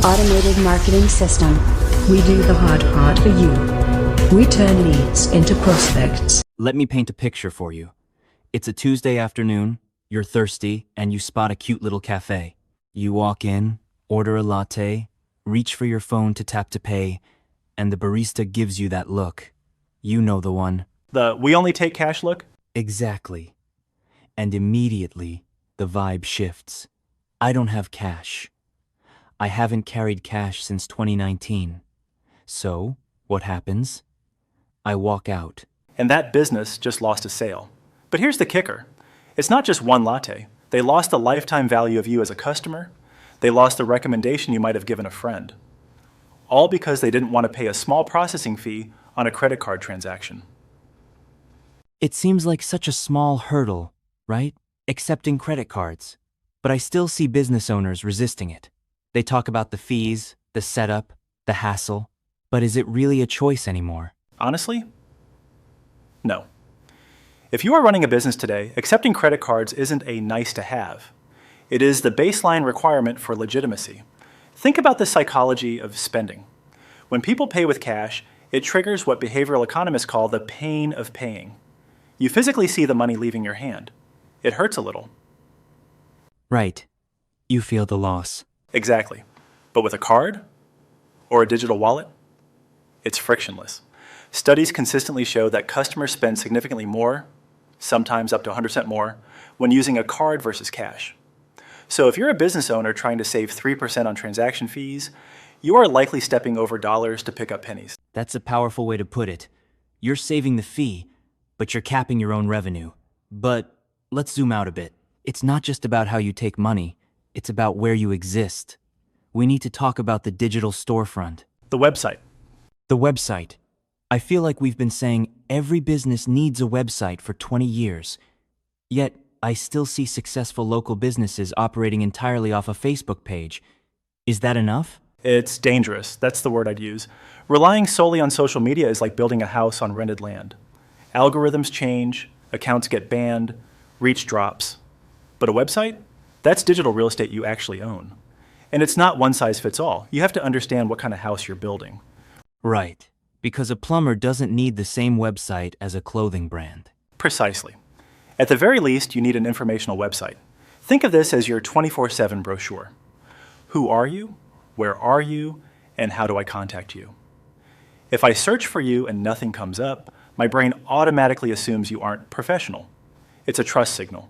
Automated marketing system. We do the hard part for you. We turn leads into prospects. Let me paint a picture for you. It's a Tuesday afternoon, you're thirsty, and you spot a cute little cafe. You walk in, order a latte, reach for your phone to tap to pay, and the barista gives you that look. You know the one. The "we only take cash" look? Exactly. And immediately, the vibe shifts. I don't have cash. I haven't carried cash since 2019. So, what happens? I walk out. And that business just lost a sale. But here's the kicker. It's not just one latte. They lost the lifetime value of you as a customer. They lost the recommendation you might have given a friend. All because they didn't want to pay a small processing fee on a credit card transaction. It seems like such a small hurdle, right? Accepting credit cards. But I still see business owners resisting it. They talk about the fees, the setup, the hassle. But is it really a choice anymore? Honestly, no. If you are running a business today, accepting credit cards isn't a nice to have. It is the baseline requirement for legitimacy. Think about the psychology of spending. When people pay with cash, it triggers what behavioral economists call the pain of paying. You physically see the money leaving your hand. It hurts a little. Right. You feel the loss. Exactly. But with a card or a digital wallet, it's frictionless. Studies consistently show that customers spend significantly more, sometimes up to 100% more, when using a card versus cash. So if you're a business owner trying to save 3% on transaction fees, you are likely stepping over dollars to pick up pennies. That's a powerful way to put it. You're saving the fee, but you're capping your own revenue. But let's zoom out a bit. It's not just about how you take money, it's about where you exist. We need to talk about the digital storefront. The website. The website. I feel like we've been saying every business needs a website for 20 years. Yet, I still see successful local businesses operating entirely off a Facebook page. Is that enough? It's dangerous. That's the word I'd use. Relying solely on social media is like building a house on rented land. Algorithms change, accounts get banned, reach drops. But a website? That's digital real estate you actually own. And it's not one size fits all. You have to understand what kind of house you're building. Right. Because a plumber doesn't need the same website as a clothing brand. Precisely. At the very least, you need an informational website. Think of this as your 24/7 brochure. Who are you? Where are you? And how do I contact you? If I search for you and nothing comes up, my brain automatically assumes you aren't professional. It's a trust signal.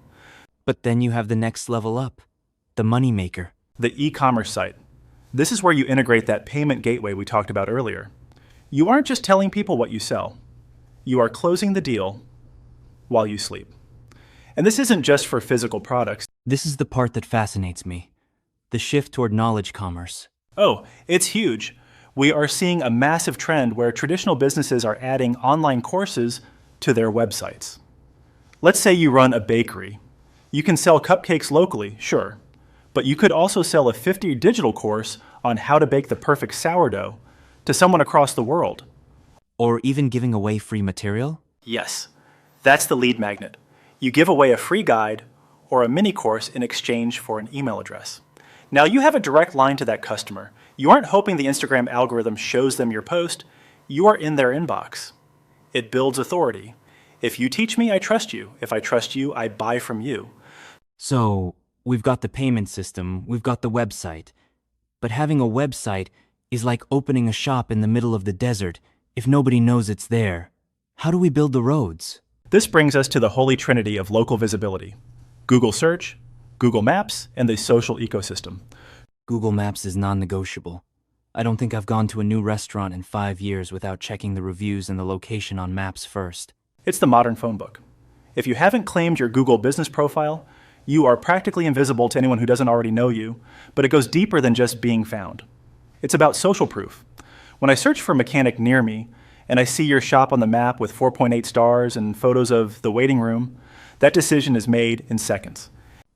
But then you have the next level up, the moneymaker. The e-commerce site. This is where you integrate that payment gateway we talked about earlier. You aren't just telling people what you sell. You are closing the deal while you sleep. And this isn't just for physical products. This is the part that fascinates me. The shift toward knowledge commerce. Oh, it's huge. We are seeing a massive trend where traditional businesses are adding online courses to their websites. Let's say you run a bakery. You can sell cupcakes locally, sure, but you could also sell a 50 digital course on how to bake the perfect sourdough to someone across the world. Or even giving away free material? Yes, that's the lead magnet. You give away a free guide or a mini course in exchange for an email address. Now you have a direct line to that customer. You aren't hoping the Instagram algorithm shows them your post. You are in their inbox. It builds authority. If you teach me, I trust you. If I trust you, I buy from you. So, we've got the payment system, we've got the website. But having a website is like opening a shop in the middle of the desert if nobody knows it's there. How do we build the roads? This brings us to the holy trinity of local visibility: Google Search, Google Maps, and the social ecosystem. Google Maps is non-negotiable. I don't think I've gone to a new restaurant in 5 years without checking the reviews and the location on Maps first. It's the modern phone book. If you haven't claimed your Google business profile, you are practically invisible to anyone who doesn't already know you, but it goes deeper than just being found. It's about social proof. When I search for a mechanic near me, and I see your shop on the map with 4.8 stars and photos of the waiting room, that decision is made in seconds.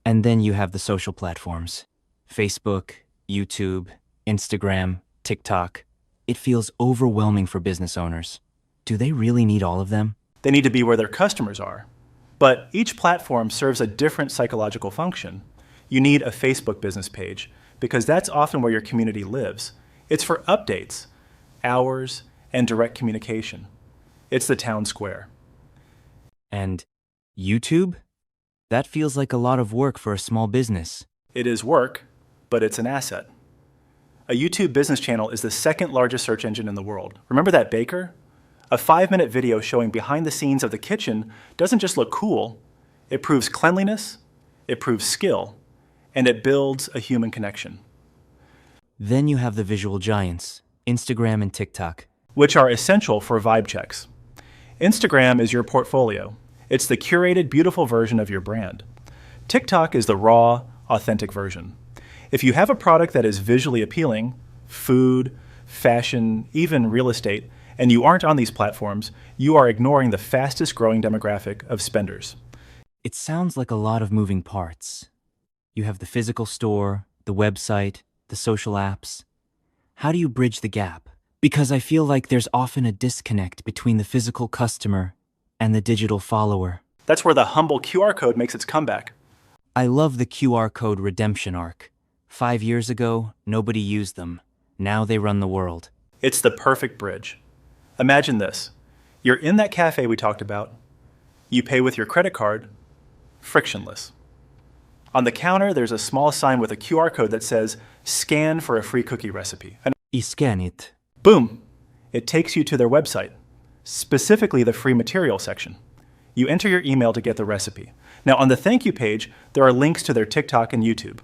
And then you have the social platforms. Facebook, YouTube, Instagram, TikTok. It feels overwhelming for business owners. Do they really need all of them? They need to be where their customers are. But each platform serves a different psychological function. You need a Facebook business page because that's often where your community lives. It's for updates, hours, and direct communication. It's the town square. And YouTube? That feels like a lot of work for a small business. It is work, but it's an asset. A YouTube business channel is the second largest search engine in the world. Remember that baker? A 5-minute video showing behind the scenes of the kitchen doesn't just look cool, it proves cleanliness, it proves skill, and it builds a human connection. Then you have the visual giants, Instagram and TikTok, which are essential for vibe checks. Instagram is your portfolio. It's the curated, beautiful version of your brand. TikTok is the raw, authentic version. If you have a product that is visually appealing, food, fashion, even real estate, and you aren't on these platforms, you are ignoring the fastest growing demographic of spenders. It sounds like a lot of moving parts. You have the physical store, the website, the social apps. How do you bridge the gap? Because I feel like there's often a disconnect between the physical customer and the digital follower. That's where the humble QR code makes its comeback. I love the QR code redemption arc. 5 years ago, nobody used them. Now they run the world. It's the perfect bridge. Imagine this. You're in that cafe we talked about. You pay with your credit card, frictionless. On the counter, there's a small sign with a QR code that says, "Scan for a free cookie recipe." And Scan it. boom, it takes you to their website, specifically the free material section. You enter your email to get the recipe. Now, on the thank you page, there are links to their TikTok and YouTube.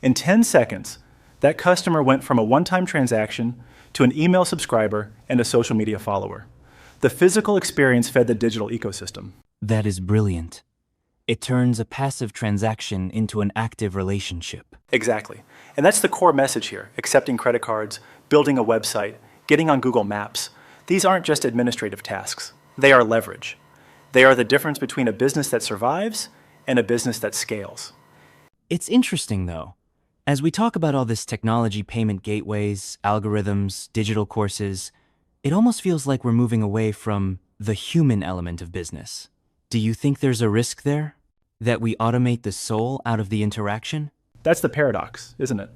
In 10 seconds, that customer went from a one-time transaction to an email subscriber and a social media follower. The physical experience fed the digital ecosystem. That is brilliant. It turns a passive transaction into an active relationship. Exactly. And that's the core message here. Accepting credit cards, building a website, getting on Google Maps. These aren't just administrative tasks. They are leverage. They are the difference between a business that survives and a business that scales. It's interesting, though. As we talk about all this technology, payment gateways, algorithms, digital courses, it almost feels like we're moving away from the human element of business. Do you think there's a risk there? That we automate the soul out of the interaction? That's the paradox, isn't it?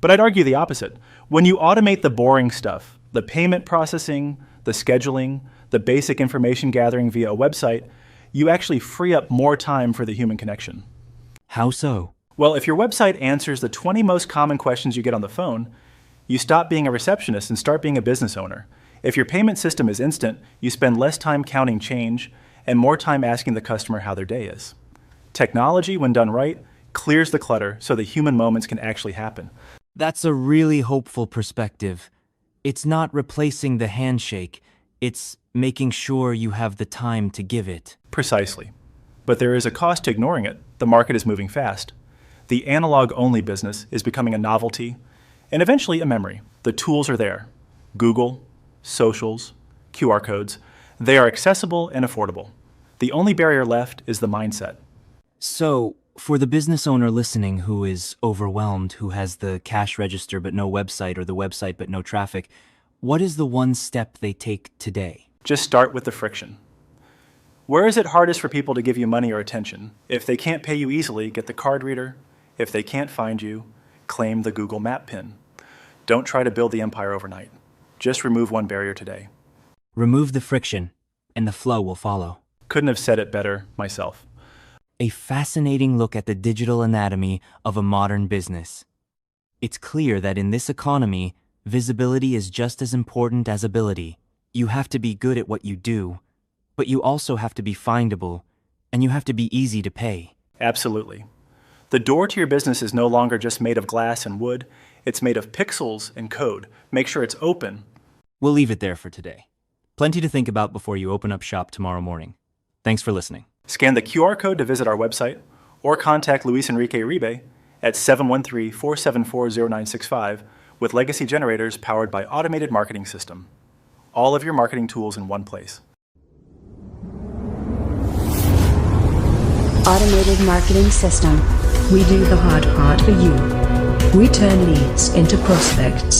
But I'd argue the opposite. When you automate the boring stuff, the payment processing, the scheduling, the basic information gathering via a website, you actually free up more time for the human connection. How so? Well, if your website answers the 20 most common questions you get on the phone, you stop being a receptionist and start being a business owner. If your payment system is instant, you spend less time counting change and more time asking the customer how their day is. Technology, when done right, clears the clutter so the human moments can actually happen. That's a really hopeful perspective. It's not replacing the handshake. It's making sure you have the time to give it. Precisely. But there is a cost to ignoring it. The market is moving fast. The analog-only business is becoming a novelty and eventually a memory. The tools are there. Google, socials, QR codes. They are accessible and affordable. The only barrier left is the mindset. So, for the business owner listening who is overwhelmed, who has the cash register but no website or the website but no traffic, what is the one step they take today? Just start with the friction. Where is it hardest for people to give you money or attention? If they can't pay you easily, get the card reader. If they can't find you, claim the Google Map pin. Don't try to build the empire overnight. Just remove one barrier today. Remove the friction, and the flow will follow. Couldn't have said it better myself. A fascinating look at the digital anatomy of a modern business. It's clear that in this economy, visibility is just as important as ability. You have to be good at what you do, but you also have to be findable, and you have to be easy to pay. Absolutely. The door to your business is no longer just made of glass and wood. It's made of pixels and code. Make sure it's open. We'll leave it there for today. Plenty to think about before you open up shop tomorrow morning. Thanks for listening. Scan the QR code to visit our website or contact Luis Enrique Uribe at 713-474-0965 with legacy generators powered by automated marketing system. All of your marketing tools in one place. Automated marketing system. We do the hard part for you. We turn leads into prospects.